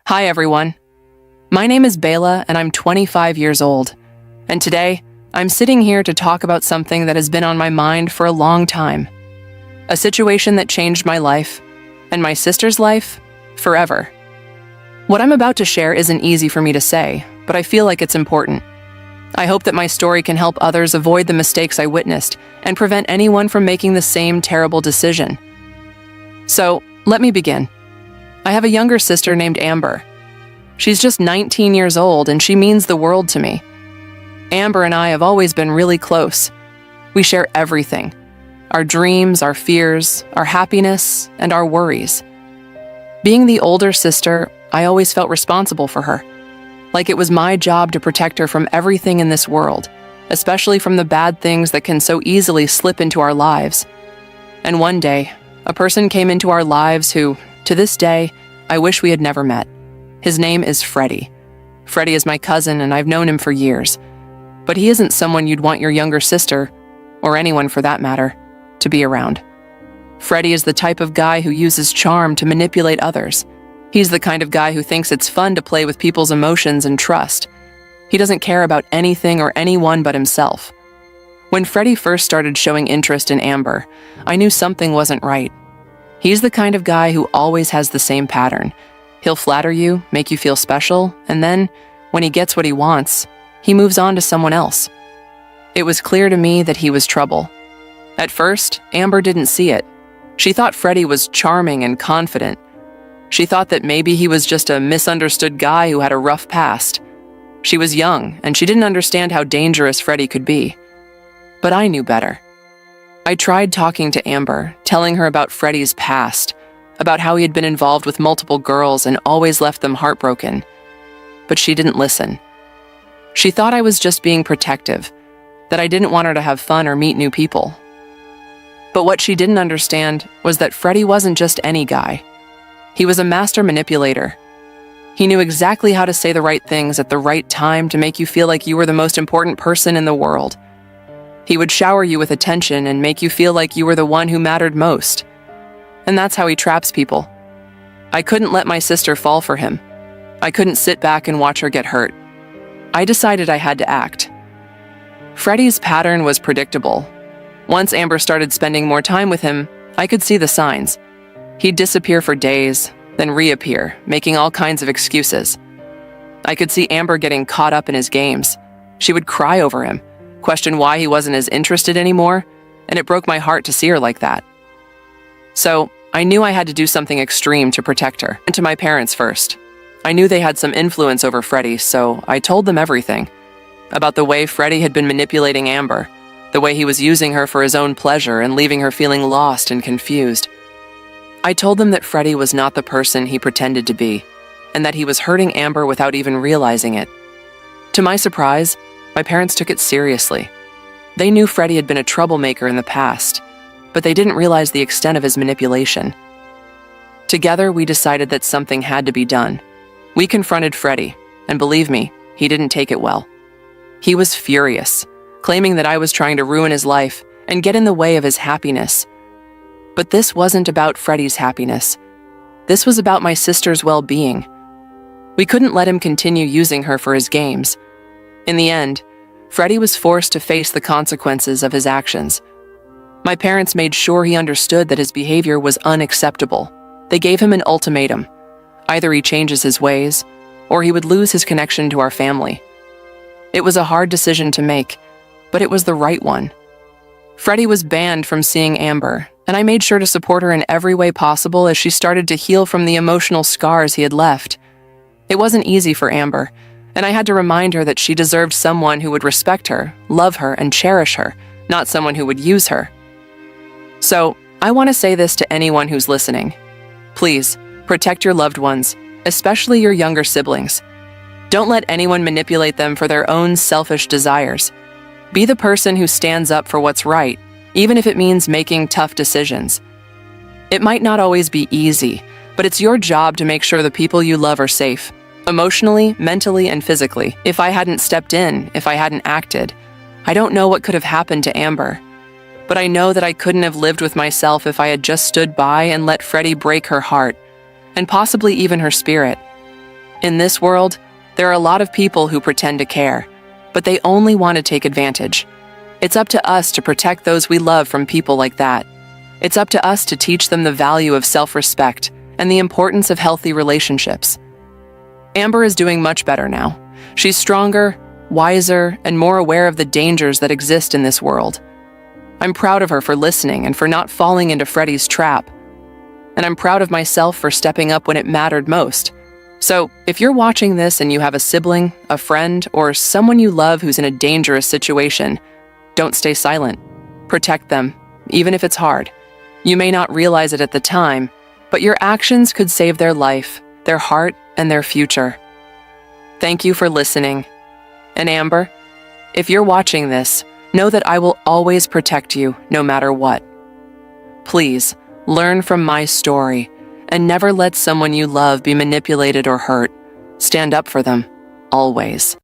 Hi everyone. My name is Bela and I'm 25 years old. And today, I'm sitting here to talk about something that has been on my mind for a long time. A situation that changed my life, and my sister's life, forever. What I'm about to share isn't easy for me to say, but I feel like it's important. I hope that my story can help others avoid the mistakes I witnessed and prevent anyone from making the same terrible decision. So, let me begin. I have a younger sister named Amber. She's just 19 years old and she means the world to me. Amber and I have always been really close. We share everything. Our dreams, our fears, our happiness, and our worries. Being the older sister, I always felt responsible for her. Like it was my job to protect her from everything in this world, especially from the bad things that can so easily slip into our lives. And one day, a person came into our lives who, to this day, I wish we had never met. His name is Freddie. Freddie is my cousin and I've known him for years. But he isn't someone you'd want your younger sister, or anyone for that matter, to be around. Freddie is the type of guy who uses charm to manipulate others. He's the kind of guy who thinks it's fun to play with people's emotions and trust. He doesn't care about anything or anyone but himself. When Freddie first started showing interest in Amber, I knew something wasn't right. He's the kind of guy who always has the same pattern. He'll flatter you, make you feel special, and then, when he gets what he wants, he moves on to someone else. It was clear to me that he was trouble. At first, Amber didn't see it. She thought Freddie was charming and confident. She thought that maybe he was just a misunderstood guy who had a rough past. She was young, and she didn't understand how dangerous Freddie could be. But I knew better. I tried talking to Amber, telling her about Freddie's past, about how he had been involved with multiple girls and always left them heartbroken. But she didn't listen. She thought I was just being protective, that I didn't want her to have fun or meet new people. But what she didn't understand was that Freddie wasn't just any guy. He was a master manipulator. He knew exactly how to say the right things at the right time to make you feel like you were the most important person in the world. He would shower you with attention and make you feel like you were the one who mattered most. And that's how he traps people. I couldn't let my sister fall for him. I couldn't sit back and watch her get hurt. I decided I had to act. Freddie's pattern was predictable. Once Amber started spending more time with him, I could see the signs. He'd disappear for days, then reappear, making all kinds of excuses. I could see Amber getting caught up in his games. She would cry over him, question why he wasn't as interested anymore, and it broke my heart to see her like that. So, I knew I had to do something extreme to protect her, and to my parents first. I knew they had some influence over Freddie, so I told them everything. About the way Freddie had been manipulating Amber, the way he was using her for his own pleasure and leaving her feeling lost and confused. I told them that Freddie was not the person he pretended to be, and that he was hurting Amber without even realizing it. To my surprise, my parents took it seriously. They knew Freddie had been a troublemaker in the past, but they didn't realize the extent of his manipulation. Together, we decided that something had to be done. We confronted Freddie, and believe me, he didn't take it well. He was furious, claiming that I was trying to ruin his life and get in the way of his happiness. But this wasn't about Freddie's happiness. This was about my sister's well-being. We couldn't let him continue using her for his games. In the end, Freddie was forced to face the consequences of his actions. My parents made sure he understood that his behavior was unacceptable. They gave him an ultimatum. Either he changes his ways, or he would lose his connection to our family. It was a hard decision to make, but it was the right one. Freddie was banned from seeing Amber, and I made sure to support her in every way possible as she started to heal from the emotional scars he had left. It wasn't easy for Amber, and I had to remind her that she deserved someone who would respect her, love her, and cherish her, not someone who would use her. So, I want to say this to anyone who's listening. Please, protect your loved ones, especially your younger siblings. Don't let anyone manipulate them for their own selfish desires. Be the person who stands up for what's right, even if it means making tough decisions. It might not always be easy, but it's your job to make sure the people you love are safe, emotionally, mentally, and physically. If I hadn't stepped in, if I hadn't acted, I don't know what could have happened to Amber. But I know that I couldn't have lived with myself if I had just stood by and let Freddie break her heart, and possibly even her spirit. In this world, there are a lot of people who pretend to care, but they only want to take advantage. It's up to us to protect those we love from people like that. It's up to us to teach them the value of self-respect and the importance of healthy relationships. Amber is doing much better now. She's stronger, wiser, and more aware of the dangers that exist in this world. I'm proud of her for listening and for not falling into Freddie's trap. And I'm proud of myself for stepping up when it mattered most. So, if you're watching this and you have a sibling, a friend, or someone you love who's in a dangerous situation, don't stay silent. Protect them, even if it's hard. You may not realize it at the time, but your actions could save their life, their heart, and their future. Thank you for listening. And Amber, if you're watching this, know that I will always protect you no matter what. Please, learn from my story and never let someone you love be manipulated or hurt. Stand up for them, always.